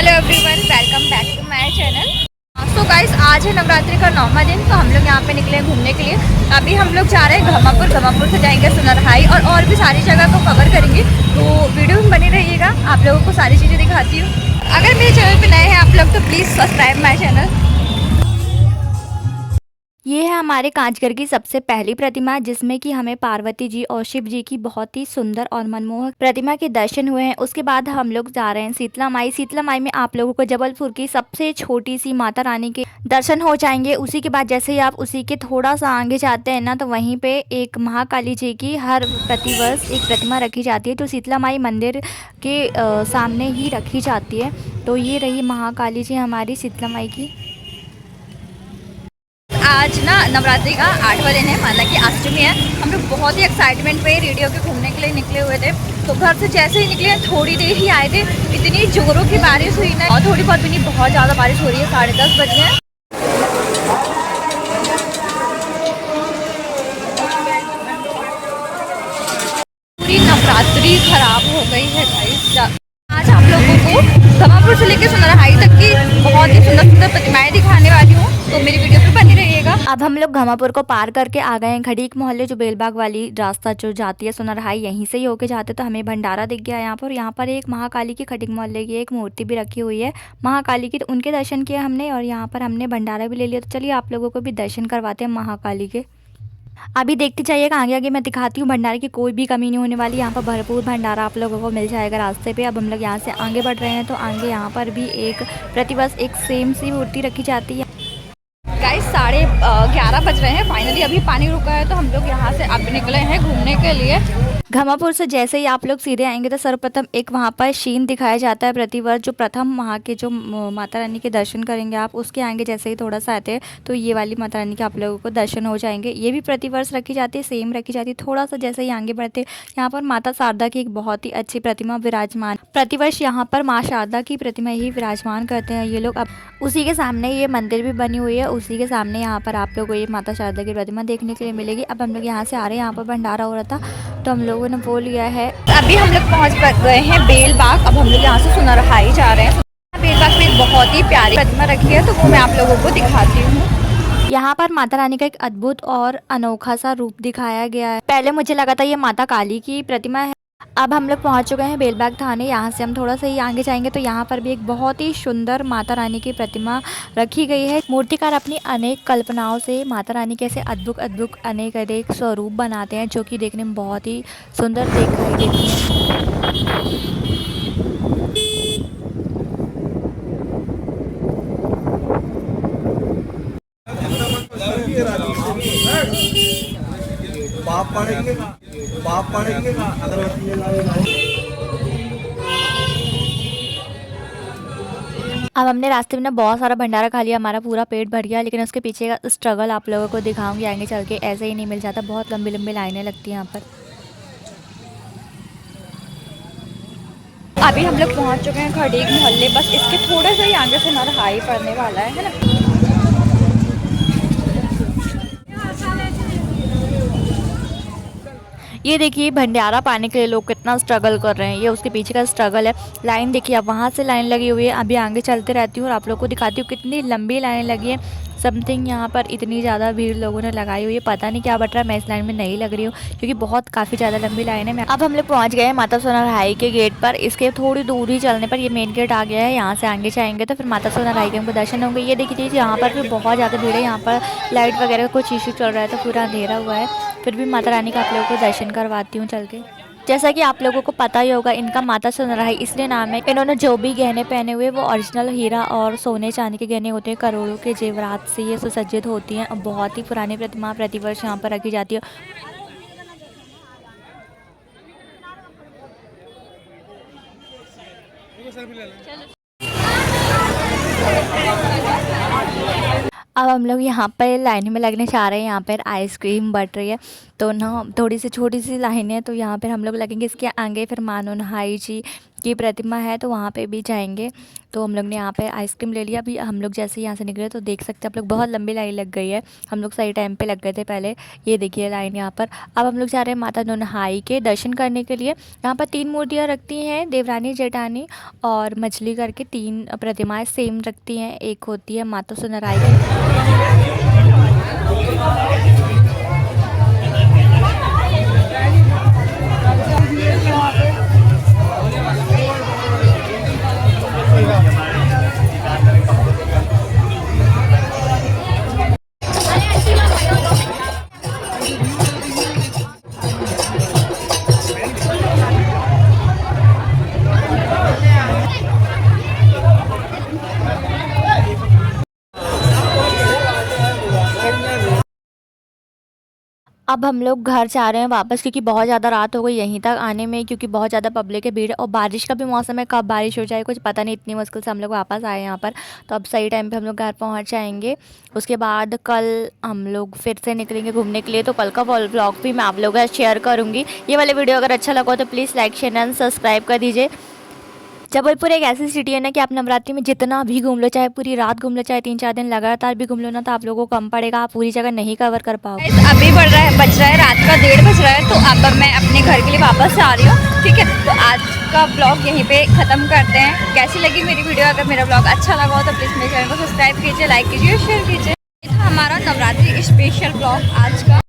Hello everyone, welcome back to my channel. So guys, आज है नवरात्रि का 9वां दिन। तो हम लोग यहाँ पे निकले हैं घूमने के लिए। अभी हम लोग जा रहे हैं घमापुर से जाएंगे सुनरहाई और भी सारी जगह को कवर करेंगे। तो वीडियो में बने रहिएगा, आप लोगों को सारी चीज़ें दिखाती हूँ। अगर मेरे चैनल पर नए हैं आप लोग तो प्लीज़ सब्सक्राइब माई चैनल। ये है हमारे कांचघर की सबसे पहली प्रतिमा, जिसमें कि हमें पार्वती जी और शिव जी की बहुत ही सुंदर और मनमोहक प्रतिमा के दर्शन हुए हैं। उसके बाद हम लोग जा रहे हैं शीतला माई में आप लोगों को जबलपुर की सबसे छोटी सी माता रानी के दर्शन हो जाएंगे। उसी के बाद जैसे ही आप उसी के थोड़ा सा आगे जाते हैं ना, तो वहीं पे एक महाकाली जी की हर प्रतिवर्ष एक प्रतिमा रखी जाती है, जो शीतला माई मंदिर के सामने ही रखी जाती है। तो ये रही महाकाली जी हमारी शीतला माई की। आज ना नवरात्रि का 8वां दिन है, हालांकि अष्टमी है। हम लोग बहुत ही एक्साइटमेंट पे रेडियो के घूमने के लिए निकले हुए थे। तो घर से जैसे ही निकले थोड़ी देर ही आए थे, इतनी जोरों की बारिश हुई ना, और थोड़ी बहुत भी नहीं, बहुत ज़्यादा बारिश हो रही है। 10:30 बज गए हैं। पूरी नवरात्रि खराब हो गई है गाइस। आज आप लोगों को घमापुर से लेकर सुनरहाई तक की बहुत ही सुंदर सुंदर प्रतिमाएं दिखाने वाली हूँ, तो मेरी वीडियो पे बनी रहिएगा। अब हम लोग घमापुर को पार करके आ गए हैं खड़ीक मोहल्ले, जो बेलबाग वाली रास्ता जो जाती है सुनरहाई, यहीं से ही होके जाते। तो हमें भंडारा दिख गया यहाँ पर एक महाकाली की खड़ीक मोहल्ले की एक मूर्ति भी रखी हुई है महाकाली की। तो उनके दर्शन किए हमने, और यहाँ पर हमने भंडारा भी ले लिया। तो चलिए आप लोगों को भी दर्शन करवाते हैं महाकाली के। अभी देखते जाइएगा, आगे आगे मैं दिखाती हूँ। भंडारे की कोई भी कमी नहीं होने वाली। यहाँ पर भरपूर भंडारा आप लोगों को मिल जाएगा रास्ते पे। अब हम लोग यहाँ से आगे बढ़ रहे हैं, तो आगे यहाँ पर भी एक प्रतिवर्ष एक सेम सी मूर्ति रखी जाती है। गाइस 11:30 बज रहे हैं। फाइनली अभी पानी रुका है, तो हम लोग यहाँ से अब निकले हैं घूमने के लिए। घमापुर से जैसे ही आप लोग सीधे आएंगे तो सर्वप्रथम एक वहाँ पर शीन दिखाया जाता है प्रतिवर्ष, जो प्रथम वहाँ के जो माता रानी के दर्शन करेंगे आप, उसके आएंगे जैसे ही थोड़ा सा आते हैं तो ये वाली माता रानी के आप लोगों को दर्शन हो जाएंगे। ये भी प्रतिवर्ष रखी जाती है, सेम रखी जाती है। थोड़ा सा जैसे ही आगे बढ़ते यहाँ पर माता शारदा की एक बहुत ही अच्छी प्रतिमा विराजमान, प्रतिवर्ष यहाँ पर माँ शारदा की प्रतिमा ही विराजमान करते हैं ये लोग। अब उसी के सामने ये मंदिर भी बनी हुई है, उसी के सामने यहाँ पर आप लोगों को ये माता शारदा की प्रतिमा देखने के लिए मिलेगी। अब हम लोग यहाँ से आ रहे हैं, यहाँ पर भंडारा हो रहा था तो हम लोगों ने वो लिया है। अभी हम लोग पहुँच गए हैं बेलबाग। अब हम लोग यहाँ से सुनरहाई जा रहे हैं। बेलबाग में बहुत ही प्यारी प्रतिमा रखी है, तो वो मैं आप लोगों को दिखाती हूँ। यहाँ पर माता रानी का एक अद्भुत और अनोखा सा रूप दिखाया गया है। पहले मुझे लगा था ये माता काली की प्रतिमा है। अब हम लोग पहुंच चुके हैं बेलबाग थाने। यहाँ से हम थोड़ा सा ही आगे जाएंगे तो यहाँ पर भी एक बहुत ही सुंदर माता रानी की प्रतिमा रखी गई है। मूर्तिकार अपनी अनेक कल्पनाओं से माता रानी कैसे अद्भुत अनेक स्वरूप बनाते हैं, जो कि देखने में बहुत ही सुंदर दिखाई देती है। अब हमने रास्ते में ना बहुत सारा भंडारा खा लिया, हमारा पूरा पेट भर गया, लेकिन उसके पीछे का स्ट्रगल आप लोगों को दिखाऊंगी आगे चल के। ऐसे ही नहीं मिल जाता, बहुत लंबी लंबी लाइनें लगती हैं यहाँ पर। अभी हम लोग पहुँच चुके हैं खड़ीक मोहल्ले, बस इसके थोड़ा सा ही आगे से सुनरहाई पड़ने वाला है ना। ये देखिए भंडारा पाने के लिए लोग कितना स्ट्रगल कर रहे हैं, ये उसके पीछे का स्ट्रगल है। लाइन देखिए, अब वहाँ से लाइन लगी हुई है। अभी आगे चलते रहती हूँ और आप लोग को दिखाती हूँ कितनी लंबी लाइन लगी है। समथिंग यहाँ पर इतनी ज़्यादा भीड़ लोगों ने लगाई हुई है, पता नहीं क्या बट रहा है। मैं इस लाइन में नहीं लग रही हूँ क्योंकि बहुत काफ़ी ज़्यादा लंबी लाइन है। अब हम लोग पहुँच गए हैं माता सुनरहाई के गेट पर। इसके थोड़ी दूर ही चलने पर ये मेन गेट आ गया है। यहाँ से आगे जाएंगे तो फिर माता सुनरहाई के हमको दर्शन होंगे। ये देखिए यहाँ पर भी बहुत ज़्यादा भीड़ है। यहाँ पर लाइट वगैरह का कुछ इशू चल रहा है तो पूरा अंधेरा हुआ है। फिर भी माता रानी का आप लोगों को दर्शन करवाती हूँ चल के। जैसा कि आप लोगों को पता ही होगा, इनका माता सुनरहाई इसलिए नाम है, इन्होंने जो भी गहने पहने हुए वो ओरिजिनल हीरा और सोने चांदी के गहने होते हैं। करोड़ों के जेवरात से ये सुसज्जित होती हैं। अब बहुत ही पुरानी प्रतिमा प्रतिवर्ष यहाँ पर रखी जाती है। अब हम लोग यहाँ पर लाइन में लगने चाह रहे हैं। यहाँ पर आइसक्रीम बट रही है, तो ना थोड़ी सी छोटी सी लाइन है, तो यहाँ पर हम लोग लगेंगे। इसके आगे फिर मानोनहाई जी की प्रतिमा है, तो वहाँ पे भी जाएंगे। तो हम लोग ने यहाँ पे आइसक्रीम ले लिया। अभी हम लोग जैसे यहाँ से निकले तो देख सकते हैं आप लोग, बहुत लंबी लाइन लग गई है। हम लोग सही टाइम पे लग गए थे पहले। ये देखिए लाइन यहाँ पर। अब हम लोग जा रहे हैं माता नौनहाई के दर्शन करने के लिए। यहाँ पर 3 मूर्तियाँ रखती हैं, देवरानी, जेठानी और मछली करके 3 प्रतिमाएँ सेम रखती हैं। एक होती है माता सुनराई की। अब हम लोग घर जा रहे हैं वापस, क्योंकि बहुत ज़्यादा रात हो गई यहीं तक आने में, क्योंकि बहुत ज़्यादा पब्लिक है, भीड़ है और बारिश का भी मौसम है। कब बारिश हो जाए कुछ पता नहीं, इतनी मुश्किल से हम लोग वापस आए यहाँ पर। तो अब सही टाइम पे हम लोग घर पहुँच जाएंगे। उसके बाद कल हम लोग फिर से निकलेंगे घूमने के लिए। तो कल का व्लॉग भी मैं आप लोगों के साथ शेयर करूँगी। ये वाले वीडियो अगर अच्छा लगा तो please like, share and subscribe कर दीजिए। जबलपुर एक ऐसी सिटी है ना कि आप नवरात्रि में जितना भी घूम लो, चाहे पूरी रात घूम लो, चाहे 3-4 दिन लगातार भी घूम लो ना, तो आप लोगों को कम पड़ेगा। आप पूरी जगह नहीं कवर कर पाओगे। अभी बज रहा है रात का 1:30 बज रहा है। तो अब मैं अपने घर के लिए वापस आ रही हूँ, ठीक है। तो आज का ब्लॉग यहीं पे ख़त्म करते हैं। कैसी लगी मेरी वीडियो? अगर मेरा ब्लॉग अच्छा लगा हो तो प्लीज़ मेरे चैनल को सब्सक्राइब कीजिए, लाइक कीजिए, शेयर कीजिए। ये था हमारा नवरात्रि स्पेशल ब्लॉग आज का।